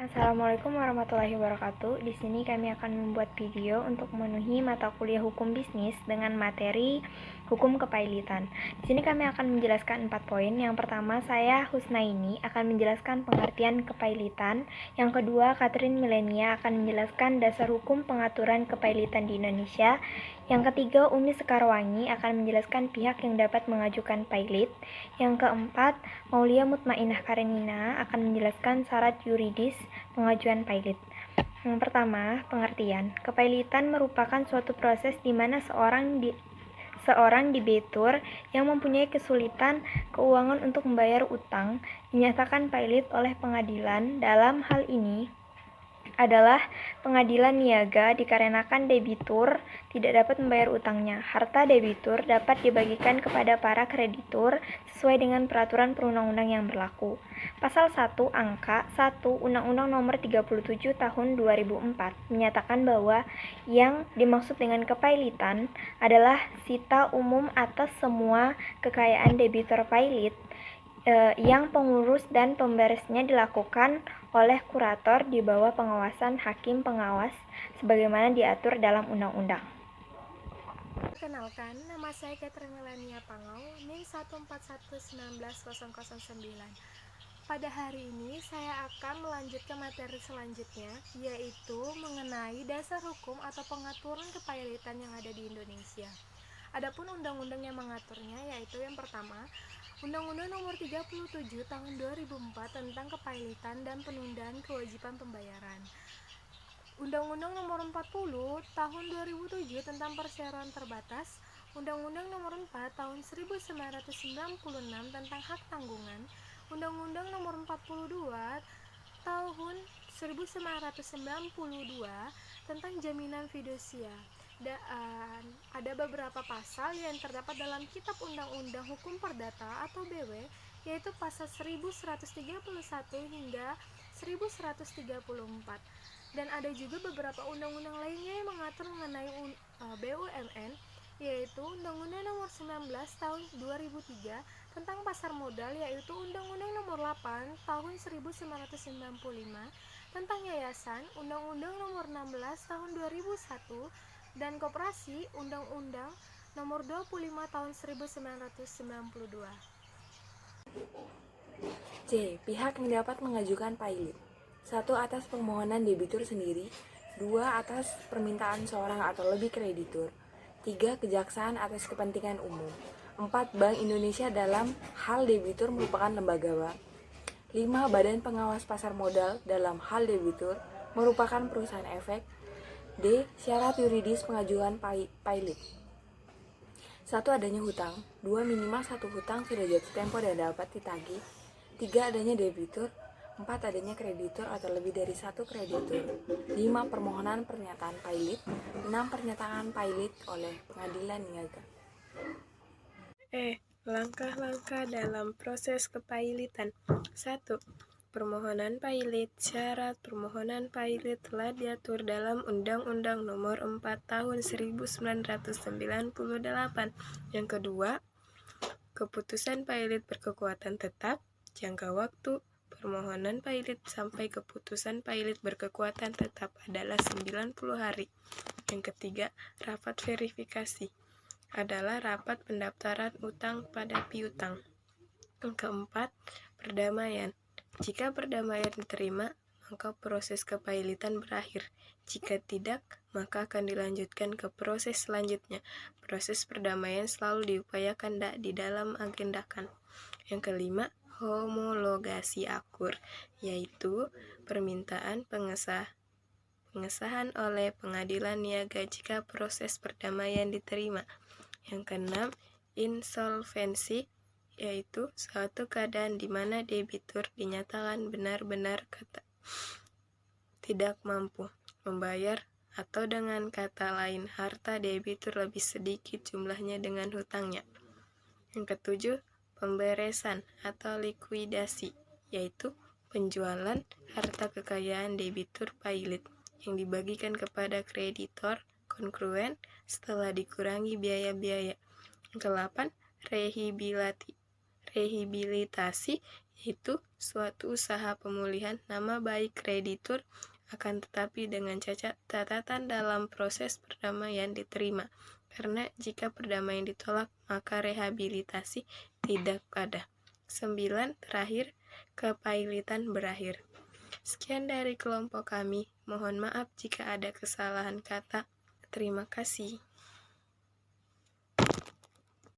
Assalamualaikum warahmatullahi wabarakatuh. Di sini kami akan membuat video untuk memenuhi mata kuliah hukum bisnis dengan materi hukum kepailitan. Di sini kami akan menjelaskan 4 poin. Yang pertama, saya Husnaini akan menjelaskan pengertian kepailitan. Yang kedua, Catherine Milenia akan menjelaskan dasar hukum pengaturan kepailitan di Indonesia. Yang ketiga, Umi Sekarwangi akan menjelaskan pihak yang dapat mengajukan pailit. Yang keempat, Maulia Mutmainah Karenina akan menjelaskan syarat yuridis pengajuan pailit. Yang pertama, pengertian. Kepailitan merupakan suatu proses di mana seorang debitur yang mempunyai kesulitan keuangan untuk membayar utang dinyatakan pailit oleh pengadilan. Dalam hal ini adalah pengadilan niaga dikarenakan debitur tidak dapat membayar utangnya. Harta debitur dapat dibagikan kepada para kreditur sesuai dengan peraturan perundang-undang yang berlaku. Pasal 1 angka 1 Undang-Undang Nomor 37 Tahun 2004 menyatakan bahwa yang dimaksud dengan kepailitan adalah sita umum atas semua kekayaan debitur pailit yang pengurus dan pemberesnya dilakukan oleh kurator di bawah pengawasan hakim pengawas sebagaimana diatur dalam undang-undang. Perkenalkan, nama saya Catherine Melania Pangau, NIM 141190009. Pada hari ini saya akan melanjutkan materi selanjutnya, yaitu mengenai dasar hukum atau pengaturan kepailitan yang ada di Indonesia. Adapun undang-undang yang mengaturnya yaitu yang pertama, Undang-Undang Nomor 37 Tahun 2004 tentang Kepailitan dan Penundaan Kewajiban Pembayaran. Undang-Undang Nomor 40 Tahun 2007 tentang Persyaratan Terbatas, Undang-Undang Nomor 4 Tahun 1996 tentang Hak Tanggungan, Undang-Undang Nomor 42 Tahun 1992 tentang Jaminan Fidusia. Dan ada beberapa pasal yang terdapat dalam Kitab Undang-Undang Hukum Perdata atau BW, yaitu pasal 1131 hingga 1134. Dan ada juga beberapa undang-undang lainnya yang mengatur mengenai BUMN, yaitu Undang-Undang Nomor 19 Tahun 2003 tentang pasar modal, yaitu Undang-Undang Nomor 8 Tahun 1995 tentang yayasan, Undang-Undang Nomor 16 Tahun 2001 dan koperasi, Undang-Undang Nomor 25 Tahun 1992. C. Pihak yang dapat mengajukan pailit. 1. Atas permohonan debitur sendiri. 2. Atas permintaan seorang atau lebih kreditur. 3. Kejaksaan atas kepentingan umum. 4. Bank Indonesia dalam hal debitur merupakan lembaga bank. 5. Badan Pengawas Pasar Modal dalam hal debitur merupakan perusahaan efek. D. Syarat yuridis pengajuan pailit. 1. Adanya hutang. 2. Minimal 1 hutang sudah jatuh tempo dan dapat ditagih. 3. Adanya debitur. 4. Adanya kreditur atau lebih dari 1 kreditur. 5. Permohonan pernyataan pailit. 6. Pernyataan pailit oleh pengadilan niaga. Langkah-langkah dalam proses kepailitan. 1. Permohonan pailit. Syarat permohonan pailit telah diatur dalam Undang-Undang Nomor 4 Tahun 1998. Yang kedua, keputusan pailit berkekuatan tetap. Jangka waktu permohonan pailit sampai keputusan pailit berkekuatan tetap adalah 90 hari. Yang ketiga, rapat verifikasi adalah rapat pendaftaran utang pada piutang. Yang keempat, perdamaian. Jika perdamaian diterima, maka proses kepailitan berakhir. Jika tidak, maka akan dilanjutkan ke proses selanjutnya. Proses perdamaian selalu diupayakan di dalam agendakan. Yang kelima, homologasi akur, yaitu permintaan pengesahan oleh pengadilan niaga jika proses perdamaian diterima. Yang keenam, insolvensi, yaitu suatu keadaan di mana debitur dinyatakan benar-benar tidak mampu membayar, atau dengan kata lain harta debitur lebih sedikit jumlahnya dengan hutangnya. Yang ketujuh, pemberesan atau likuidasi, yaitu penjualan harta kekayaan debitur pailit yang dibagikan kepada kreditor kongruen setelah dikurangi biaya-biaya. Yang ke-8, rehabilitasi, yaitu suatu usaha pemulihan nama baik kreditur, akan tetapi dengan catatan dalam proses perdamaian diterima, karena jika perdamaian ditolak maka rehabilitasi tidak ada. 9. Terakhir, kepailitan berakhir. Sekian dari kelompok kami, mohon maaf jika ada kesalahan kata. Terima kasih.